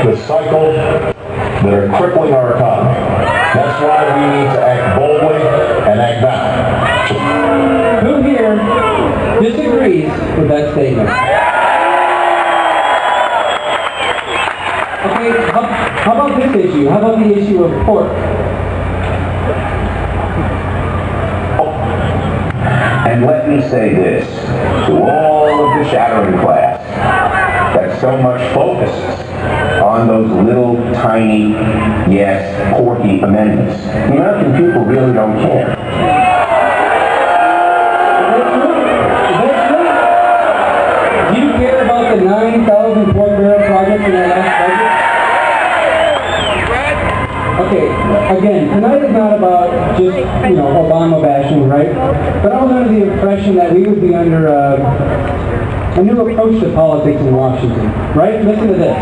the cycles that are crippling our economy. That's why we need to act boldly and act now. Who here disagrees with that statement? Okay, how about this issue? How about the issue of pork? And let me say this to all of the shattering class that so much focuses on those little tiny, yes, porky amendments. The American people really don't care. Do you care about the 9,000 pork barrel project in that last budget? Okay, again, tonight is not about just, Obama bashing, right? But I was under the impression that we would be under a new approach to politics in Washington, right? Listen to this.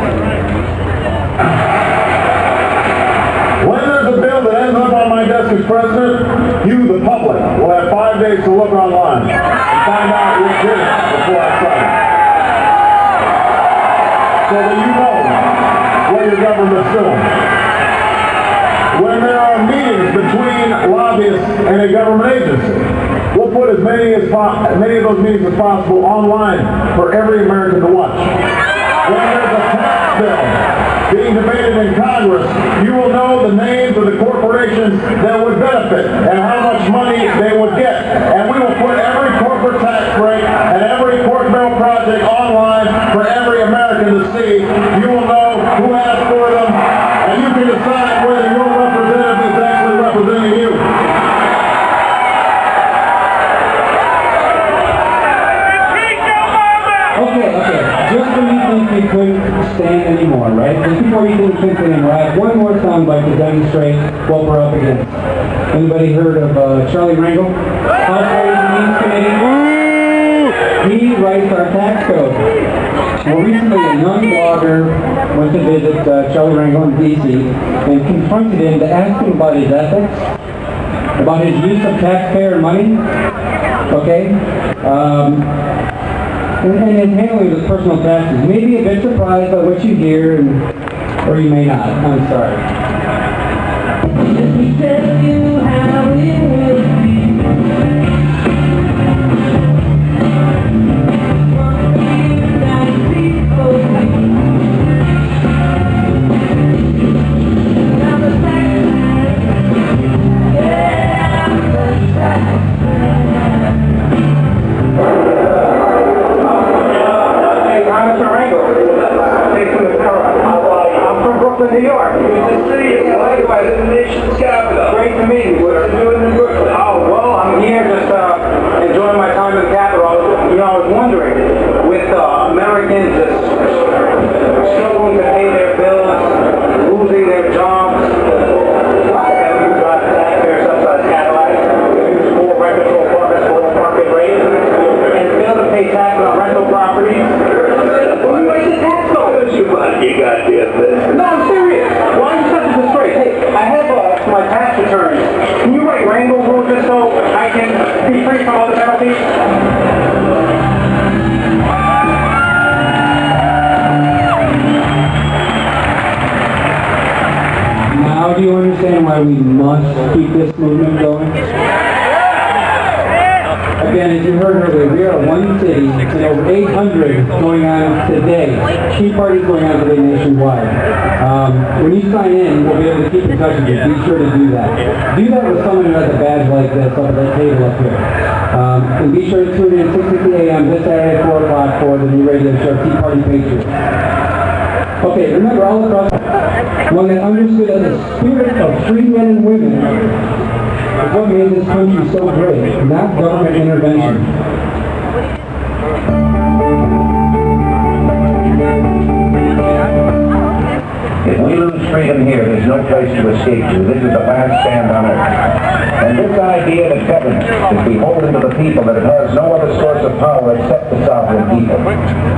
When there's a bill that ends up on my desk as president, you, the public, will have 5 days to look online and find out who did it before I sign it. So that you know what your government's doing. When there are meetings between lobbyists and a government agency, we'll put as many of those meetings as possible online for every American to watch. When there's a tax bill being debated in Congress, you will know the names of the corporations that would benefit and how much money they would get. And we will put every corporate tax break and every pork barrel project online for every American to see. You will know who asked for them, and you can decide whether your representative is actually representing you. Okay. Just when you think we couldn't stand anymore, right? Just before you think we couldn't stand anymore, I have one more soundbite to demonstrate what we're up against. Anybody heard of Charlie Rangel? House Ways and Means Committee? He writes our tax code. Well, recently a young blogger went to visit Charlie Rangel in D.C. and confronted him to ask him about his ethics, about his use of taxpayer money, okay? And his handling of his personal taxes. You may be a bit surprised by what you hear, or you may not. I'm sorry. Let me tell you how it will be. New York. The city is likewise the nation's capital. Great to meet you. What are you doing in Brooklyn? Oh, well, I'm here just enjoying my time in the capital. I was wondering, with Americans just struggling to pay their bills, losing their jobs, and we got the taxpayer subsidized Cadillac, full rent control apartments for the market rate, and fail to pay tax on rental properties. Well, you raise the tax code. You got this. No, I'm serious. Why are you such a disgrace? Hey, I have my tax returns. Can you write Rangel rules just so I can be free from all the penalties? Now do you understand why we must keep this movement going? Again, as you heard earlier, we are one city and over 800 going on today. Tea parties going on today nationwide. When you sign in, we'll be able to keep in touch with you. Be sure to do that. Do that with someone who has a badge like this up at that table up here. And be sure to tune in at 6:50 a.m. this Saturday at 4 o'clock for the new radio show, Tea Party Patriot. Okay, remember all across one that understood that the spirit of free men and women is what made this country so great, not government intervention. If we lose freedom here, there's no place to escape to. This is the last stand on earth. And this idea that government is beholden to the people, that it has no other source of power except the sovereign people,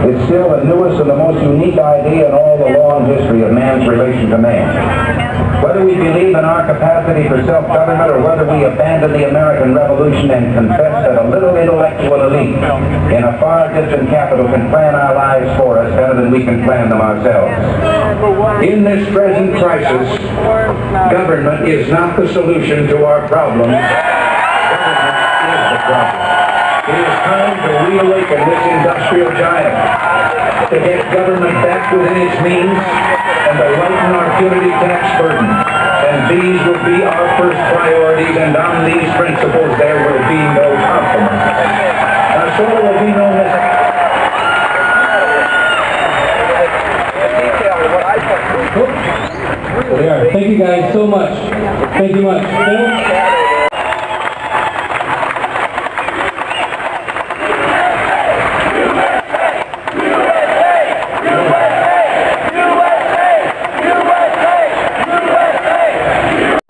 is still the newest and the most unique idea in all the long history of man's relation to man. Whether we believe in our capacity for self-government or whether we abandon the American Revolution and confess that a little intellectual elite in a far distant capital can plan our lives for us better than we can plan them ourselves. In this present crisis, government is not the solution to our problem. Government is the problem. It is time to reawaken this industrial giant, to get government back within its means, and to lighten our punitive tax burden. And these will be our first priorities, and on these principles there will be no compromise. So there will be no mistake. There are. Thank you guys so much. Thank you much. Phil?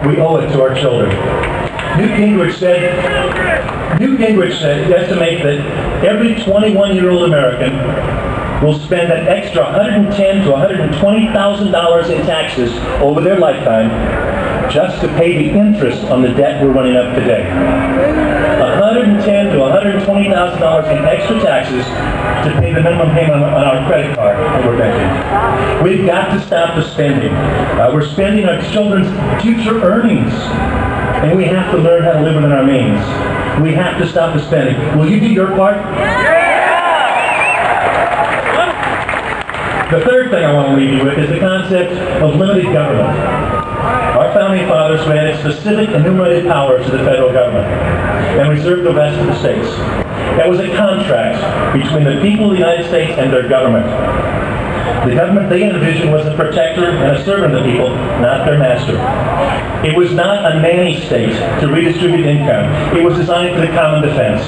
We owe it to our children. Newt Gingrich said, estimate that every 21-year-old American will spend an extra $110,000 to $120,000 in taxes over their lifetime just to pay the interest on the debt we're running up today. $110,000 to $120,000 in extra taxes to pay the minimum payment on our credit card that we're making. We've got to stop the spending. We're spending our children's future earnings, and we have to learn how to live within our means. We have to stop the spending. Will you do your part? The third thing I want to leave you with is the concept of limited government. Our founding fathers granted specific enumerated powers to the federal government and reserved the rest to the states. That was a contract between the people of the United States and their government. The government they envisioned was a protector and a servant of the people, not their master. It was not a nanny state to redistribute income. It was designed for the common defense.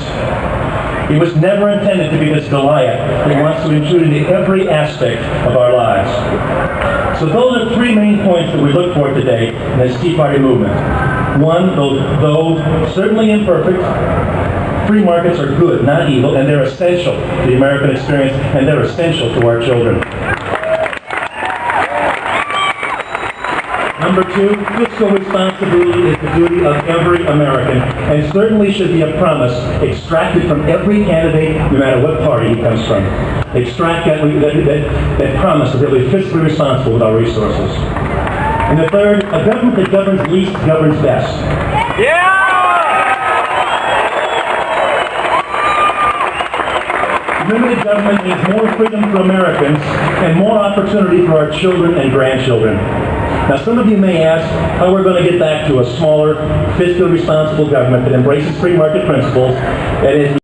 It was never intended to be this Goliath that wants to intrude into every aspect of our lives. So those are three main points that we look for today in this Tea Party movement. One, though certainly imperfect, free markets are good, not evil, and they're essential to the American experience, and they're essential to our children. Number two, fiscal responsibility is the duty of every American, and certainly should be a promise extracted from every candidate, no matter what party he comes from. Extract that promise that we're fiscally responsible with our resources. And the third, a government that governs least governs best. Limited government means more freedom for Americans and more opportunity for our children and grandchildren. Now, some of you may ask how we're going to get back to a smaller, fiscally responsible government that embraces free market principles, that is